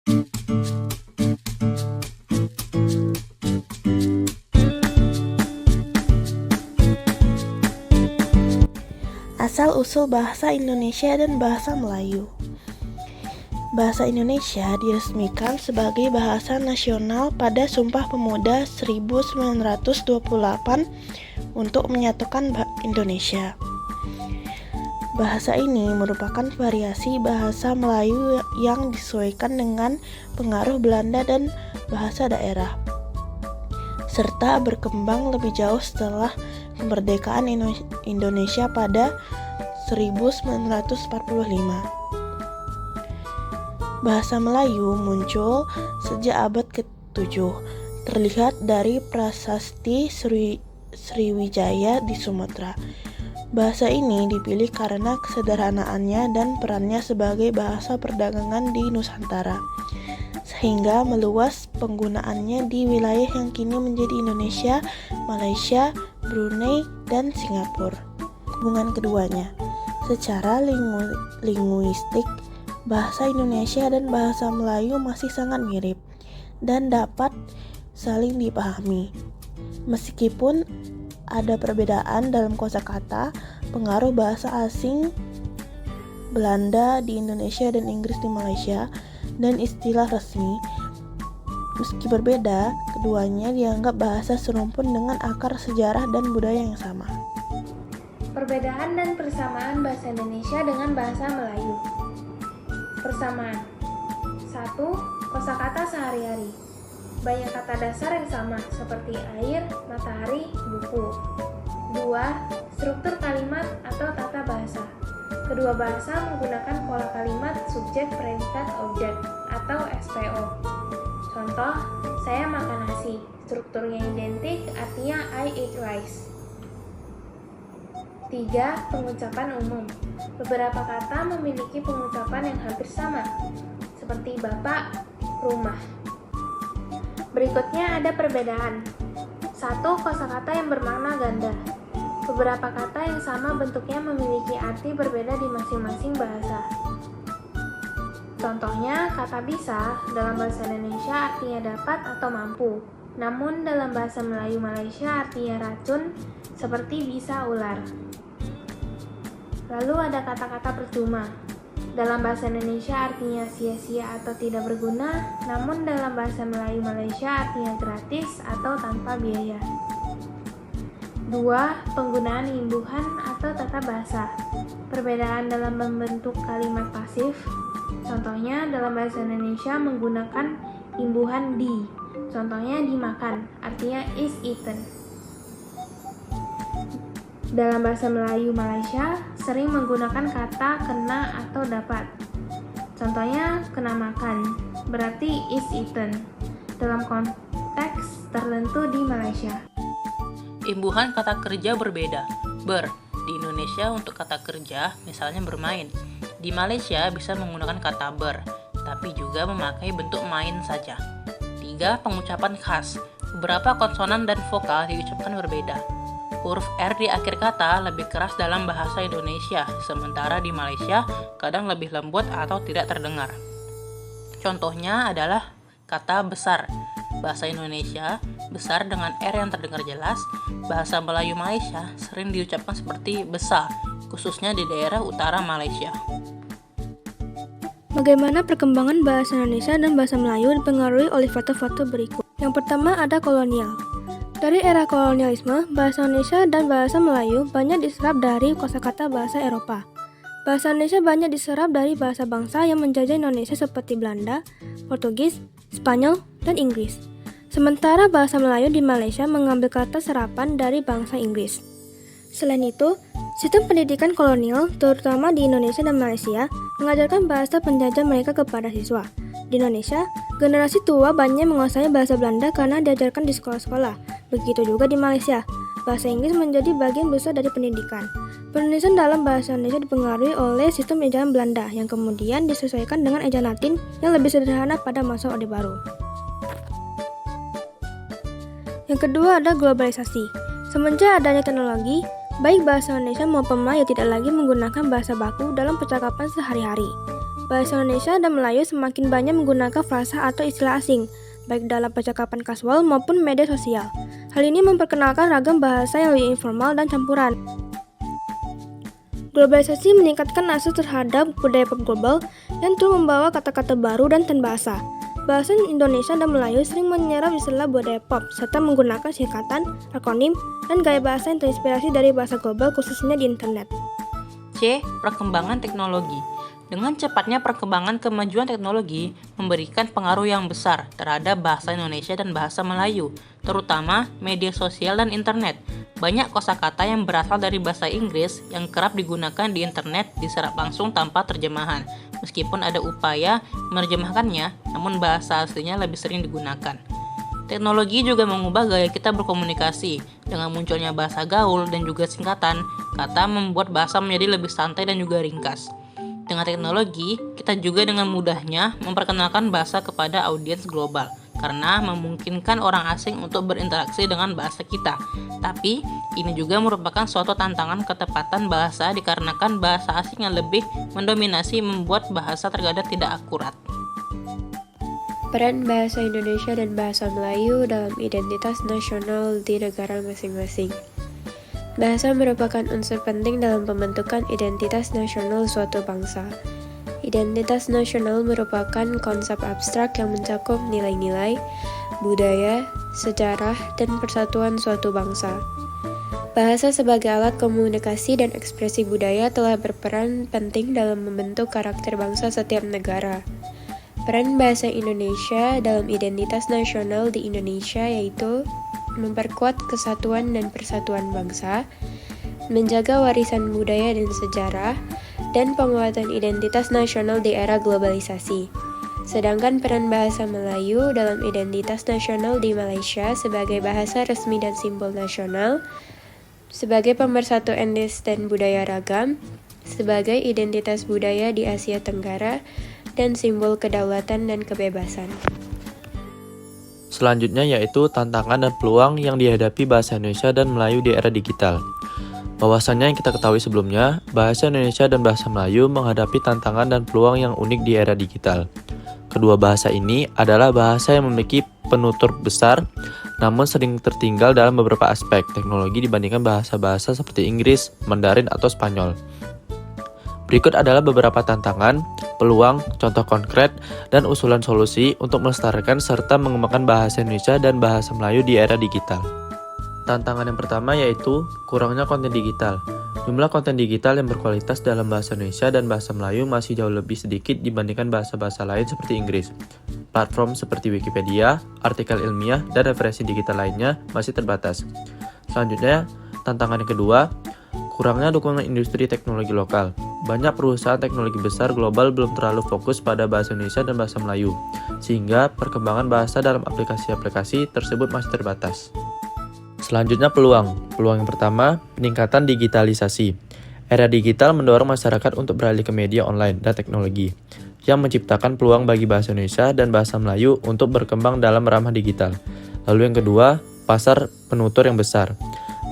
Asal-usul bahasa Indonesia dan bahasa Melayu. Bahasa Indonesia diresmikan sebagai bahasa nasional pada Sumpah Pemuda 1928 untuk menyatukan Indonesia. Bahasa ini merupakan variasi bahasa Melayu yang disesuaikan dengan pengaruh Belanda dan bahasa daerah, serta berkembang lebih jauh setelah kemerdekaan Indonesia pada 1945. Bahasa Melayu muncul sejak abad ke-7, terlihat dari prasasti Sriwijaya di Sumatera. Bahasa ini dipilih karena kesederhanaannya dan perannya sebagai bahasa perdagangan di Nusantara, sehingga meluas penggunaannya di wilayah yang kini menjadi Indonesia, Malaysia, Brunei, dan Singapura. Hubungan keduanya, secara linguistik, bahasa Indonesia dan bahasa Melayu masih sangat mirip dan dapat saling dipahami. Meskipun ada perbedaan dalam kosakata, pengaruh bahasa asing Belanda di Indonesia dan Inggris di Malaysia, dan istilah resmi. Meski berbeda, keduanya dianggap bahasa serumpun dengan akar sejarah dan budaya yang sama. Perbedaan dan persamaan bahasa Indonesia dengan bahasa Melayu. Persamaan. 1. Kosakata sehari-hari. Banyak kata dasar yang sama, seperti air, matahari, buku. 2. Struktur kalimat atau tata bahasa. Kedua bahasa menggunakan pola kalimat subjek, predikat, objek, atau SPO. Contoh, saya makan nasi. Strukturnya identik, artinya I eat rice. 3. Pengucapan umum. Beberapa kata memiliki pengucapan yang hampir sama, seperti bapak, rumah. Berikutnya ada perbedaan. 1. Kosakata yang bermakna ganda. Beberapa kata yang sama bentuknya memiliki arti berbeda di masing-masing bahasa. Contohnya, kata bisa dalam bahasa Indonesia artinya dapat atau mampu, namun dalam bahasa Melayu Malaysia artinya racun, seperti bisa ular. Lalu ada kata-kata percuma. Dalam bahasa Indonesia artinya sia-sia atau tidak berguna, namun dalam bahasa Melayu Malaysia artinya gratis atau tanpa biaya. 2. Penggunaan imbuhan atau tata bahasa. Perbedaan dalam membentuk kalimat pasif. Contohnya dalam bahasa Indonesia menggunakan imbuhan di. Contohnya dimakan, artinya is eaten. Dalam bahasa Melayu Malaysia sering menggunakan kata kena atau dapat. Contohnya kena makan, berarti is eaten dalam konteks tertentu di Malaysia. Imbuhan kata kerja berbeda. Ber, di Indonesia untuk kata kerja, misalnya bermain. Di Malaysia bisa menggunakan kata ber, tapi juga memakai bentuk main saja. 3. Pengucapan khas. Beberapa konsonan dan vokal diucapkan berbeda. Huruf R di akhir kata lebih keras dalam bahasa Indonesia, sementara di Malaysia kadang lebih lembut atau tidak terdengar. Contohnya adalah kata besar. Bahasa Indonesia, besar dengan R yang terdengar jelas. Bahasa Melayu Malaysia sering diucapkan seperti besa, khususnya di daerah utara Malaysia. Bagaimana perkembangan bahasa Indonesia dan bahasa Melayu dipengaruhi oleh faktor-faktor berikut. Yang pertama ada kolonial. Dari era kolonialisme, bahasa Indonesia dan bahasa Melayu banyak diserap dari kosakata bahasa Eropa. Bahasa Indonesia banyak diserap dari bahasa bangsa yang menjajah Indonesia seperti Belanda, Portugis, Spanyol, dan Inggris. Sementara bahasa Melayu di Malaysia mengambil kata serapan dari bangsa Inggris. Selain itu, sistem pendidikan kolonial, terutama di Indonesia dan Malaysia, mengajarkan bahasa penjajah mereka kepada siswa. Di Indonesia, generasi tua banyak menguasai bahasa Belanda karena diajarkan di sekolah-sekolah. Begitu juga di Malaysia, bahasa Inggris menjadi bagian besar dari pendidikan. Penulisan dalam bahasa Indonesia dipengaruhi oleh sistem ejaan Belanda yang kemudian disesuaikan dengan ejaan Latin yang lebih sederhana pada masa Orde Baru. Yang kedua ada globalisasi. Semenjak adanya teknologi, baik bahasa Indonesia maupun Melayu tidak lagi menggunakan bahasa baku dalam percakapan sehari-hari. Bahasa Indonesia dan Melayu semakin banyak menggunakan frasa atau istilah asing, baik dalam percakapan kasual maupun media sosial. Hal ini memperkenalkan ragam bahasa yang lebih informal dan campuran. Globalisasi meningkatkan akses terhadap budaya pop global yang turut membawa kata-kata baru dan bahasa. Bahasa Indonesia dan Melayu sering menyerap istilah budaya pop serta menggunakan singkatan, akronim, dan gaya bahasa yang terinspirasi dari bahasa global khususnya di internet. C. Perkembangan teknologi. Dengan cepatnya perkembangan kemajuan teknologi memberikan pengaruh yang besar terhadap bahasa Indonesia dan bahasa Melayu, terutama media sosial dan internet. Banyak kosakata yang berasal dari bahasa Inggris yang kerap digunakan di internet diserap langsung tanpa terjemahan. Meskipun ada upaya menerjemahkannya, namun bahasa aslinya lebih sering digunakan. Teknologi juga mengubah gaya kita berkomunikasi. Dengan munculnya bahasa gaul dan juga singkatan, kata membuat bahasa menjadi lebih santai dan juga ringkas. Dengan teknologi, kita juga dengan mudahnya memperkenalkan bahasa kepada audiens global karena memungkinkan orang asing untuk berinteraksi dengan bahasa kita. Tapi, ini juga merupakan suatu tantangan ketepatan bahasa dikarenakan bahasa asing yang lebih mendominasi membuat bahasa terkadang tidak akurat. Peran bahasa Indonesia dan bahasa Melayu dalam identitas nasional di negara masing-masing. Bahasa merupakan unsur penting dalam pembentukan identitas nasional suatu bangsa. Identitas nasional merupakan konsep abstrak yang mencakup nilai-nilai, budaya, sejarah, dan persatuan suatu bangsa. Bahasa sebagai alat komunikasi dan ekspresi budaya telah berperan penting dalam membentuk karakter bangsa setiap negara. Peran bahasa Indonesia dalam identitas nasional di Indonesia yaitu memperkuat kesatuan dan persatuan bangsa, menjaga warisan budaya dan sejarah, dan penguatan identitas nasional di era globalisasi. Sedangkan peran bahasa Melayu dalam identitas nasional di Malaysia sebagai bahasa resmi dan simbol nasional, sebagai pemersatu etnis dan budaya ragam, sebagai identitas budaya di Asia Tenggara, dan simbol kedaulatan dan kebebasan. Selanjutnya yaitu tantangan dan peluang yang dihadapi bahasa Indonesia dan Melayu di era digital. Bahwasannya yang kita ketahui sebelumnya, bahasa Indonesia dan bahasa Melayu menghadapi tantangan dan peluang yang unik di era digital. Kedua bahasa ini adalah bahasa yang memiliki penutur besar, namun sering tertinggal dalam beberapa aspek teknologi dibandingkan bahasa-bahasa seperti Inggris, Mandarin, atau Spanyol. Berikut adalah beberapa tantangan, peluang, contoh konkret, dan usulan solusi untuk melestarikan serta mengembangkan bahasa Indonesia dan bahasa Melayu di era digital. Tantangan yang pertama yaitu kurangnya konten digital. Jumlah konten digital yang berkualitas dalam bahasa Indonesia dan bahasa Melayu masih jauh lebih sedikit dibandingkan bahasa-bahasa lain seperti Inggris. Platform seperti Wikipedia, artikel ilmiah, dan referensi digital lainnya masih terbatas. Selanjutnya, tantangan yang kedua, kurangnya dukungan industri teknologi lokal. Banyak perusahaan teknologi besar global belum terlalu fokus pada bahasa Indonesia dan bahasa Melayu, sehingga perkembangan bahasa dalam aplikasi-aplikasi tersebut masih terbatas. Selanjutnya peluang. Peluang yang pertama, peningkatan digitalisasi. Era digital mendorong masyarakat untuk beralih ke media online dan teknologi, yang menciptakan peluang bagi bahasa Indonesia dan bahasa Melayu untuk berkembang dalam ranah digital. Lalu yang kedua, pasar penutur yang besar.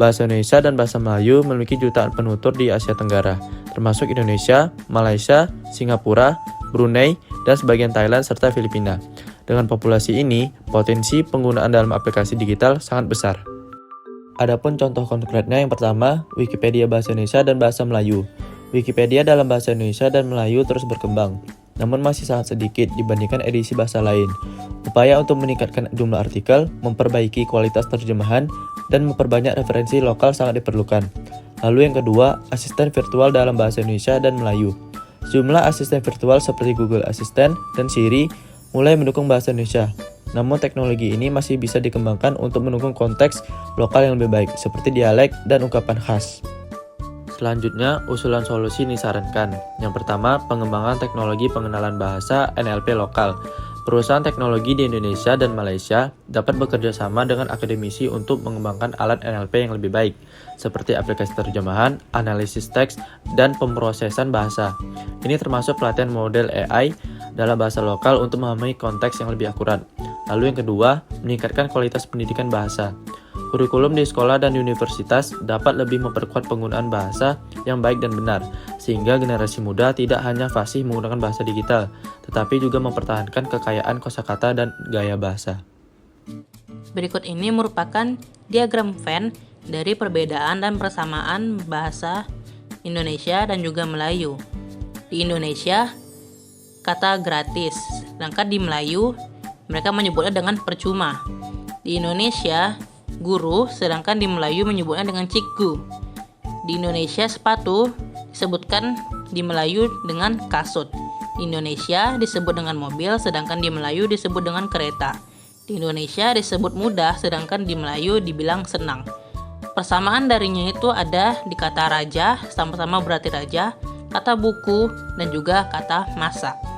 Bahasa Indonesia dan bahasa Melayu memiliki jutaan penutur di Asia Tenggara, termasuk Indonesia, Malaysia, Singapura, Brunei, dan sebagian Thailand serta Filipina. Dengan populasi ini, potensi penggunaan dalam aplikasi digital sangat besar. Adapun contoh konkretnya yang pertama, Wikipedia bahasa Indonesia dan bahasa Melayu. Wikipedia dalam bahasa Indonesia dan Melayu terus berkembang, namun masih sangat sedikit dibandingkan edisi bahasa lain. Upaya untuk meningkatkan jumlah artikel, memperbaiki kualitas terjemahan, dan memperbanyak referensi lokal sangat diperlukan. Lalu yang kedua, asisten virtual dalam bahasa Indonesia dan Melayu. Jumlah asisten virtual seperti Google Assistant dan Siri mulai mendukung bahasa Indonesia. Namun teknologi ini masih bisa dikembangkan untuk mendukung konteks lokal yang lebih baik, seperti dialek dan ungkapan khas. Selanjutnya, usulan solusi disarankan. Yang pertama, pengembangan teknologi pengenalan bahasa NLP lokal. Perusahaan teknologi di Indonesia dan Malaysia dapat bekerja sama dengan akademisi untuk mengembangkan alat NLP yang lebih baik, seperti aplikasi terjemahan, analisis teks, dan pemrosesan bahasa. Ini termasuk pelatihan model AI dalam bahasa lokal untuk memahami konteks yang lebih akurat. Lalu yang kedua, meningkatkan kualitas pendidikan bahasa. Kurikulum di sekolah dan universitas dapat lebih memperkuat penggunaan bahasa yang baik dan benar, sehingga generasi muda tidak hanya fasih menggunakan bahasa digital, tetapi juga mempertahankan kekayaan kosakata dan gaya bahasa. Berikut ini merupakan diagram Venn dari perbedaan dan persamaan bahasa Indonesia dan juga Melayu. Di Indonesia, kata gratis, sedangkan di Melayu mereka menyebutnya dengan percuma. Di Indonesia, guru, sedangkan di Melayu menyebutnya dengan cikgu. Di Indonesia, sepatu disebutkan di Melayu dengan kasut. Di Indonesia disebut dengan mobil, sedangkan di Melayu disebut dengan kereta. Di Indonesia disebut mudah, sedangkan di Melayu dibilang senang. Persamaan darinya itu ada di kata raja, sama-sama berarti raja, kata buku, dan juga kata masak.